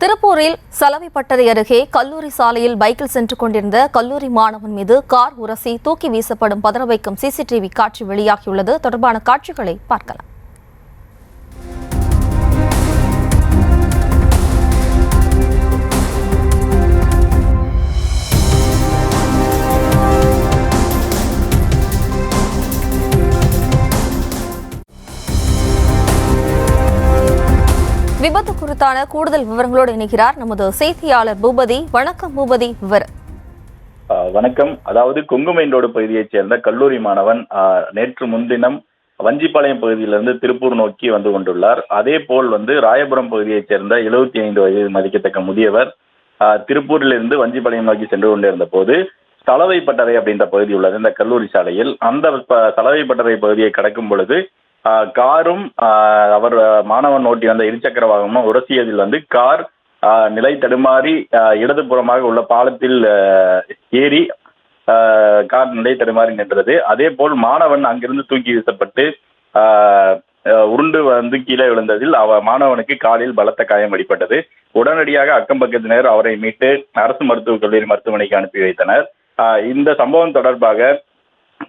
திருப்பூரில் சலவைப்பட்டறை அருகே கல்லூரி சாலையில் பைக்கில் சென்று கொண்டிருந்த கல்லூரி மாணவன் மீது கார் உரசி தூக்கி வீசப்படும் பதற வைக்கும் சிசிடிவி காட்சி வெளியாகியுள்ளது. தொடர்பான காட்சிகளை பார்க்கலாம். விபத்து குறித்தான கூடுதல் விவரங்களோடு இணைகிறார் நமது செய்தியாளர் பூபதி. வணக்கம் பூபதி, விவரம். வணக்கம். அதாவது கொங்கு மெயின் ரோடு பகுதியைச் சேர்ந்த கல்லூரி மாணவன் நேற்று முன்தினம் வஞ்சிப்பாளையம் பகுதியிலிருந்து திருப்பூர் நோக்கி வந்து கொண்டுள்ளார். அதே போல் ராயபுரம் பகுதியைச் சேர்ந்த 75 வயது மதிக்கத்தக்க முதியவர் திருப்பூரிலிருந்து வஞ்சிப்பாளையம் நோக்கி சென்று கொண்டிருந்த போது சலவைப்பட்டறை அப்படின்ற பகுதி உள்ளது இந்த கல்லூரி சாலையில். அந்த சலவைப்பட்டறை பகுதியை கடக்கும் பொழுது காரும் அவர் மாணவன் ஓட்டி வந்த இருசக்கர வாகனமும் உரசியதில் கார் நிலை தடுமாறி இடதுபுறமாக உள்ள பாலத்தில் ஏறி கார் நிலை தடுமாறி நின்றது. அதே போல் மாணவன் அங்கிருந்து தூக்கி வீசப்பட்டு உருண்டு கீழே விழுந்ததில் மாணவனுக்கு காலில் பலத்த காயம் அடிபட்டது. உடனடியாக அக்கம் பக்கத்தினர் அவரை மீட்டு அரசு மருத்துவக் கல்லூரி மருத்துவமனைக்கு அனுப்பி வைத்தனர். இந்த சம்பவம் தொடர்பாக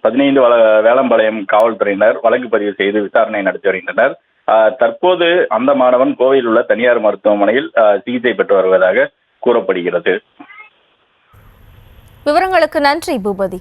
15 வேளம்பாளையம் காவல்துறையினர் வழக்கு பதிவு செய்து விசாரணை நடத்தி வருகின்றனர். தற்போது அந்த மாணவன் கோவையில் உள்ள தனியார் மருத்துவமனையில் சிகிச்சை பெற்று வருவதாக கூறப்படுகிறது. விவரங்களுக்கு நன்றி பூபதி.